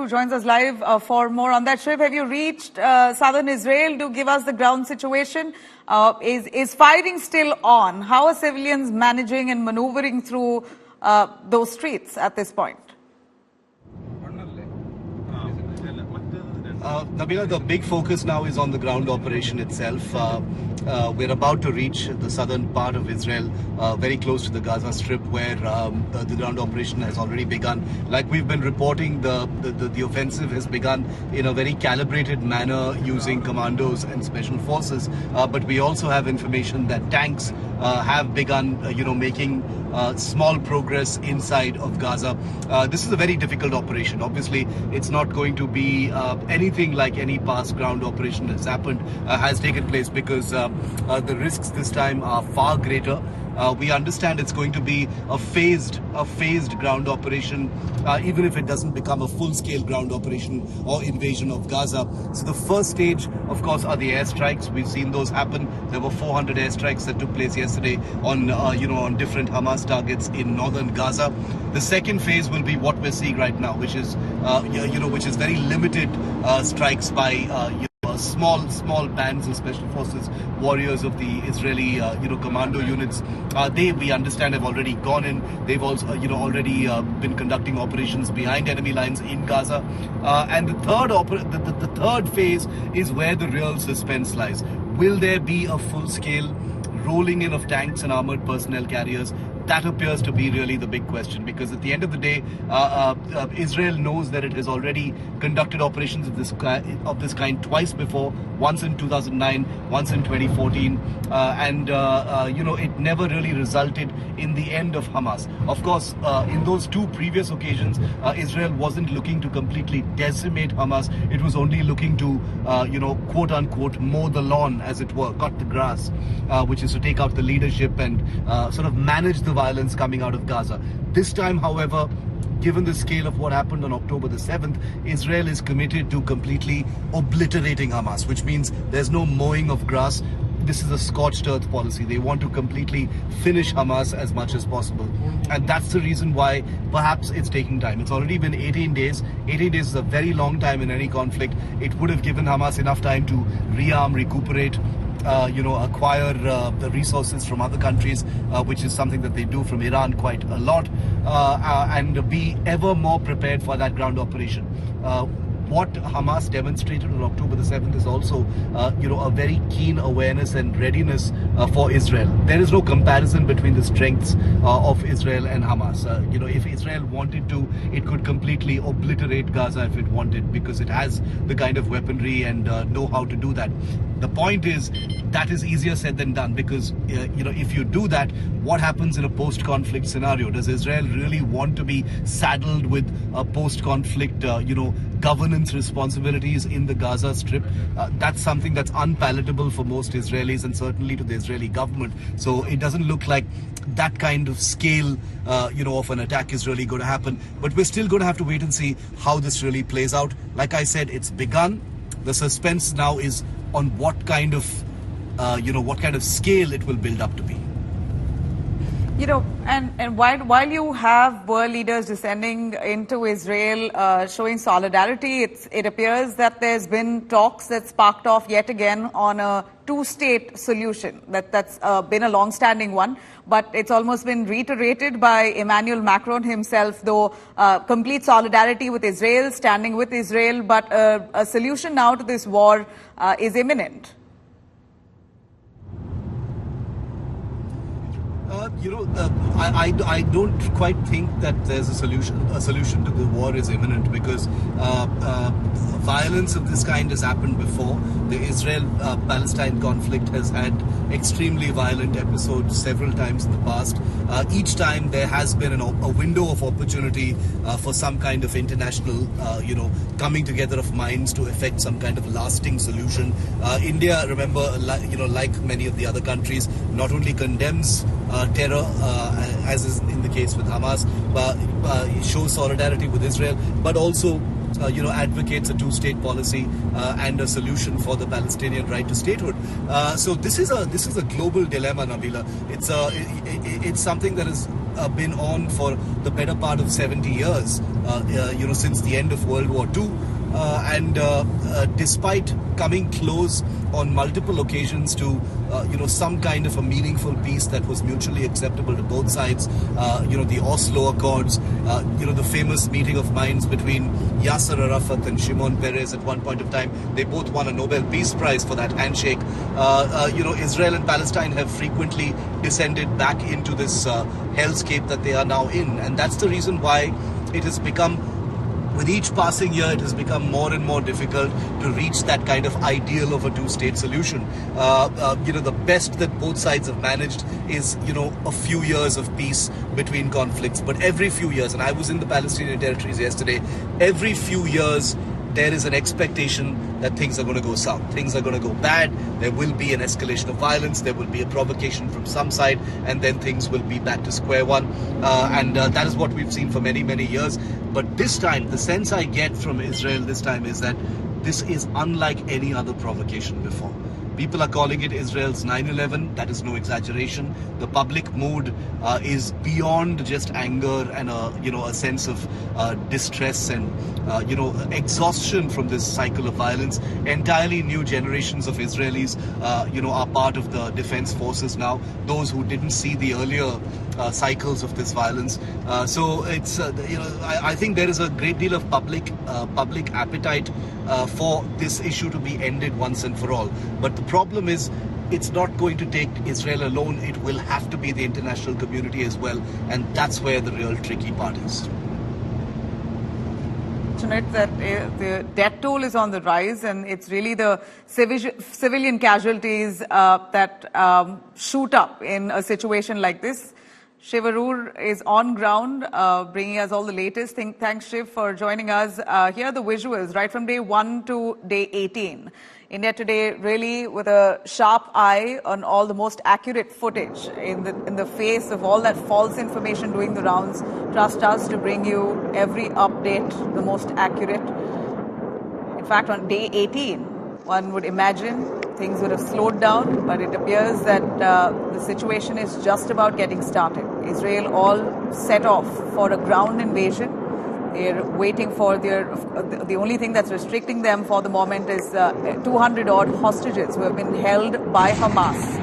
who joins us live for more on that. Shiv, have you reached southern Israel to give us the ground situation? Is fighting still on? How are civilians managing and maneuvering through those streets at this point? Nabila, the big focus now is on the ground operation itself. We're about to reach the southern part of Israel, very close to the Gaza Strip, where the ground operation has already begun. Like we've been reporting, the offensive has begun in a very calibrated manner using commandos and special forces. But we also have information that tanks have begun, making small progress inside of Gaza. This is a very difficult operation. Obviously, it's not going to be anything like any past ground operation has taken place, because the risks this time are far greater. We understand it's going to be a phased ground operation, even if it doesn't become a full-scale ground operation or invasion of Gaza. So the first stage, of course, are the airstrikes. We've seen those happen. There were 400 airstrikes that took place yesterday on, on different Hamas targets in northern Gaza. The second phase will be what we're seeing right now, which is, which is very limited strikes by, small bands of special forces, warriors of the Israeli, commando units. We understand, have already gone in. They've also, already been conducting operations behind enemy lines in Gaza. And the third phase is where the real suspense lies. Will there be a full-scale rolling in of tanks and armored personnel carriers? That appears to be really the big question, because at the end of the day, Israel knows that it has already conducted operations of this kind twice before, once in 2009, once in 2014, and it never really resulted in the end of Hamas. Of course, in those two previous occasions, Israel wasn't looking to completely decimate Hamas. It was only looking to, quote unquote, mow the lawn, as it were, cut the grass, which is to take out the leadership and sort of manage the violence coming out of Gaza. This time, however, given the scale of what happened on October the 7th, Israel is committed to completely obliterating Hamas, which means there's no mowing of grass. This is a scorched earth policy. They want to completely finish Hamas as much as possible. And that's the reason why perhaps it's taking time. It's already been 18 days. 18 days is a very long time in any conflict. It would have given Hamas enough time to rearm, recuperate, acquire the resources from other countries, which is something that they do from Iran quite a lot, and be ever more prepared for that ground operation. What Hamas demonstrated on October the 7th is also, a very keen awareness and readiness for Israel. There is no comparison between the strengths of Israel and Hamas. If Israel wanted to, it could completely obliterate Gaza if it wanted, because it has the kind of weaponry and know how to do that. The point is, that is easier said than done, because, if you do that, what happens in a post-conflict scenario? Does Israel really want to be saddled with a post-conflict, governance responsibilities in the Gaza Strip? That's something that's unpalatable for most Israelis, and certainly to the Israeli government. So it doesn't look like that kind of scale, of an attack is really going to happen. But we're still going to have to wait and see how this really plays out. Like I said, it's begun. The suspense now is on what kind of scale it will build up to be. And while you have world leaders descending into Israel, showing solidarity, it appears that there's been talks that sparked off yet again on a two-state solution. That's been a long-standing one, but it's almost been reiterated by Emmanuel Macron himself, though complete solidarity with Israel, standing with Israel, but a solution now to this war is imminent. I don't quite think that there's a solution to the war is imminent, because violence of this kind has happened before. The Israel-Palestine conflict has had extremely violent episodes several times in the past. Each time there has been a window of opportunity for some kind of international, coming together of minds to effect some kind of lasting solution. India, remember, like many of the other countries, not only condemns terror, as is in the case with Hamas, but shows solidarity with Israel, but also advocates a two-state policy and a solution for the Palestinian right to statehood. So this is a global dilemma, Nabila. It's something that is been on for the better part of 70 years, since the end of World War II. Despite coming close on multiple occasions to some kind of a meaningful peace that was mutually acceptable to both sides, the Oslo Accords, the famous meeting of minds between Yasser Arafat and Shimon Peres at one point of time. They both won a Nobel Peace Prize for that handshake. Israel and Palestine have frequently descended back into this hellscape that they are now in, and that's the reason why it has become, with each passing year, it has become more and more difficult to reach that kind of ideal of a two-state solution. The best that both sides have managed is, a few years of peace between conflicts. But every few years, and I was in the Palestinian territories yesterday, every few years there is an expectation that things are going to go south. Things are going to go bad. There will be an escalation of violence. There will be a provocation from some side, and then things will be back to square one. That is what we've seen for many, many years. But this time, the sense I get from Israel this time is that this is unlike any other provocation before. People are calling it Israel's 9/11. That is no exaggeration. The public mood is beyond just anger and a sense of distress and exhaustion from this cycle of violence. Entirely new generations of Israelis are part of the defense forces now. Those who didn't see the earlier cycles of this violence. So it's I think there is a great deal of public appetite for this issue to be ended once and for all. But the problem is, it's not going to take Israel alone. It will have to be the international community as well, and that's where the real tricky part is. That the death toll is on the rise, and it's really the civilian casualties that shoot up in a situation like this. Shiv Arur is on ground, bringing us all the latest. Thanks, Shiv, for joining us. Here are the visuals, right from day 1 to day 18. India today really with a sharp eye on all the most accurate footage in the face of all that false information doing the rounds. Trust us to bring you every update, the most accurate. In fact, on day 18, one would imagine things would have slowed down, but it appears that the situation is just about getting started. Israel all set off for a ground invasion. They're waiting for the only thing that's restricting them for the moment is 200 odd hostages who have been held by Hamas.